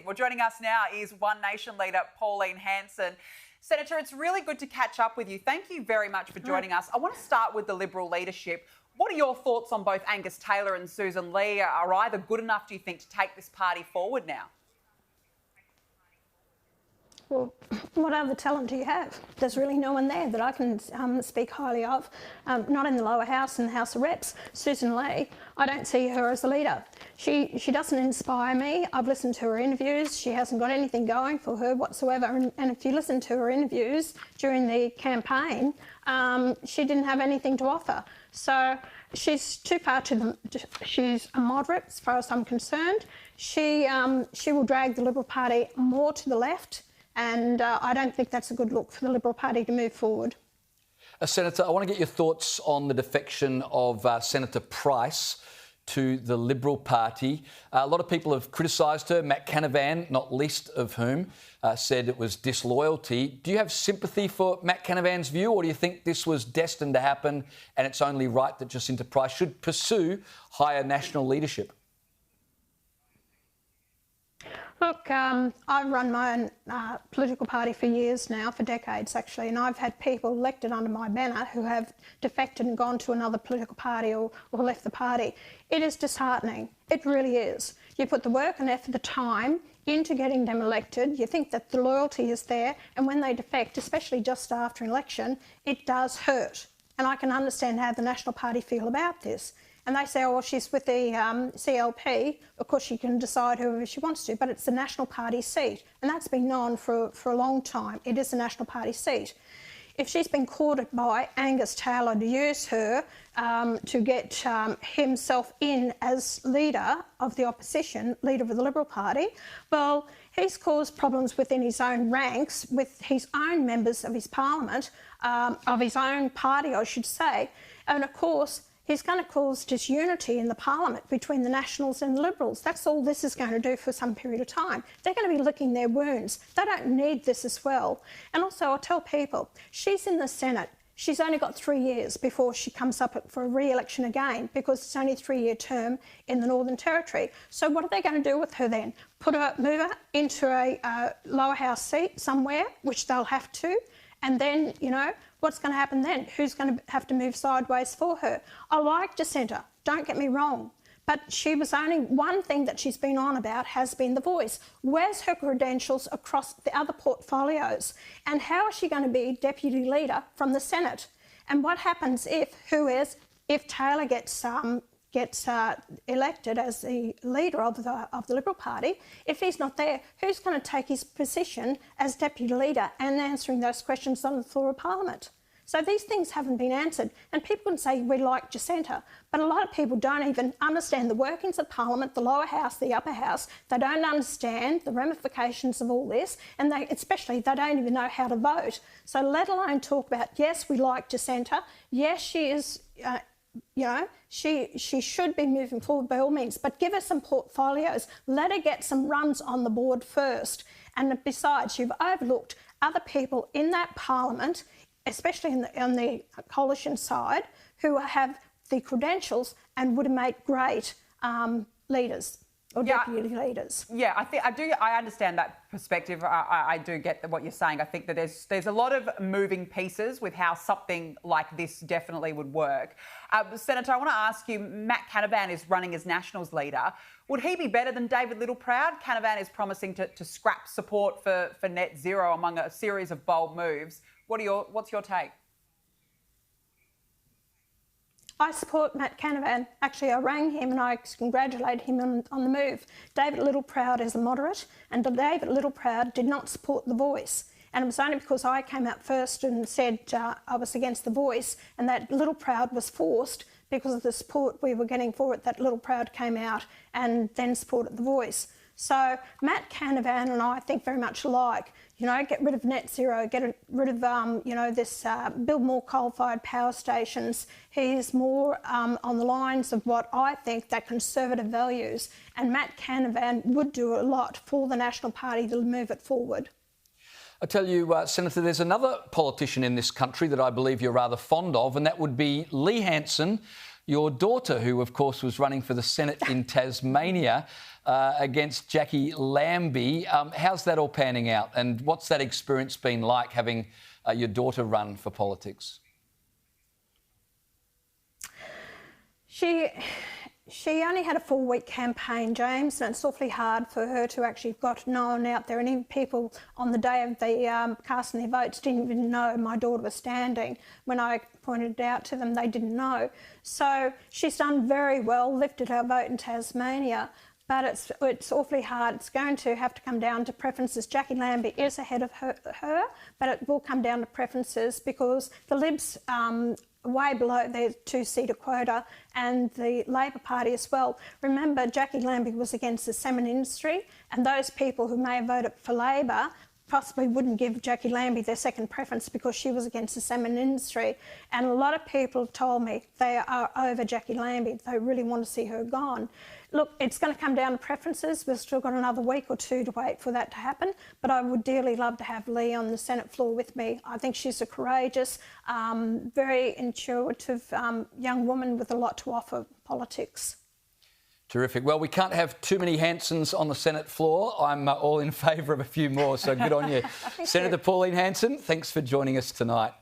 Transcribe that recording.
Well, joining us now is One Nation Leader Pauline Hanson. Senator, it's really good to catch up with you. Thank you very much for joining us. I want to start with the Liberal leadership. What are your thoughts on both Angus Taylor and Susan Lee? Are either good enough, do you think, to take this party forward now? Well, what other talent do you have? There's really no one there that I can speak highly of. Not in the lower house, in the House of Reps. Susan Lee, I don't see her as a leader. She doesn't inspire me. I've listened to her interviews. She hasn't got anything going for her whatsoever. And if you listen to her interviews during the campaign, she didn't have anything to offer. So she's too far to the. She's a moderate, as far as I'm concerned. She will drag the Liberal Party more to the left. And I don't think that's a good look for the Liberal Party to move forward. Senator, I want to get your thoughts on the defection of Senator Price to the Liberal Party. A lot of people have criticised her. Matt Canavan, not least of whom, said it was disloyalty. Do you have sympathy for Matt Canavan's view, or do you think this was destined to happen and it's only right that Jacinta Price should pursue higher national leadership? Look, I've run my own political party for years now, for decades actually, and I've had people elected under my banner who have defected and gone to another political party or left the party. It is disheartening. It really is. You put the work and effort, the time into getting them elected, you think that the loyalty is there, and when they defect, especially just after an election, it does hurt. And I can understand how the National Party feel about this. And they say, oh, well, she's with the CLP. Of course, she can decide whoever she wants to, but it's the National Party seat. And that's been known for a long time. It is the National Party seat. If she's been courted by Angus Taylor to use her to get himself in as leader of the opposition, leader of the Liberal Party, well, he's caused problems within his own ranks, with his own members of his parliament, of his own party, I should say. And of course, he's going to cause disunity in the parliament between the Nationals and the Liberals. That's all this is going to do for some period of time. They're going to be licking their wounds. They don't need this as well. And also, I tell people, she's in the Senate. She's only got 3 years before she comes up for a re-election again, because it's only a 3-year term in the Northern Territory. So what are they going to do with her then? Move her into a lower house seat somewhere, which they'll have to, and then, you know, what's going to happen then? Who's going to have to move sideways for her? I like Jacinta, don't get me wrong, but she was only one thing that she's been on about has been the voice. Where's her credentials across the other portfolios? And how is she going to be deputy leader from the Senate? And what happens if Taylor gets elected as the leader of the Liberal Party? If he's not there, who's going to take his position as deputy leader and answering those questions on the floor of Parliament? So these things haven't been answered, and people can say we like Jacinta, but a lot of people don't even understand the workings of Parliament, the lower house, the upper house. They don't understand the ramifications of all this, and they don't even know how to vote. So let alone talk about, yes, we like Jacinta, yes, she is... she should be moving forward by all means, but give her some portfolios. Let her get some runs on the board first. And besides, you've overlooked other people in that parliament, especially on the coalition side, who have the credentials and would have made great leaders or deputy leaders. Yeah, I understand that perspective. I do get what you're saying. I think that there's a lot of moving pieces with how something like this definitely would work. Senator, I want to ask you, Matt Canavan is running as Nationals leader. Would he be better than David Littleproud? Canavan is promising to scrap support for net zero among a series of bold moves. What's your take? I support Matt Canavan. Actually, I rang him and I congratulated him on the move. David Littleproud is a moderate, and David Littleproud did not support the voice. And it was only because I came out first and said I was against the voice, and that Littleproud was forced because of the support we were getting for it, that Littleproud came out and then supported the voice. So Matt Canavan and I think very much alike. You know, get rid of net zero, get rid of, build more coal-fired power stations. He's more on the lines of what I think that conservative values. And Matt Canavan would do a lot for the National Party to move it forward. I tell you, Senator, there's another politician in this country that I believe you're rather fond of, and that would be Lee Hanson, your daughter, who, of course, was running for the Senate in Tasmania against Jackie Lambie. How's that all panning out? And what's that experience been like, having your daughter run for politics? She only had a 4-week campaign, James, and it's awfully hard for her to actually have got known out there. And even people on the day of the casting their votes didn't even know my daughter was standing. When I pointed it out to them, they didn't know. So she's done very well, lifted her vote in Tasmania. But it's awfully hard. It's going to have to come down to preferences. Jackie Lambie is ahead of her, but it will come down to preferences because the Libs way below their 2-seater quota, and the Labor Party as well. Remember, Jackie Lambie was against the salmon industry, and those people who may have voted for Labor possibly wouldn't give Jackie Lambie their second preference because she was against the salmon industry. And a lot of people have told me they are over Jackie Lambie. They really want to see her gone. Look, it's going to come down to preferences. We've still got another week or two to wait for that to happen, but I would dearly love to have Lee on the Senate floor with me. I think she's a courageous, very intuitive young woman with a lot to offer politics. Terrific. Well, we can't have too many Hansons on the Senate floor. I'm all in favour of a few more, so good on you. Senator Pauline Hanson, thanks for joining us tonight.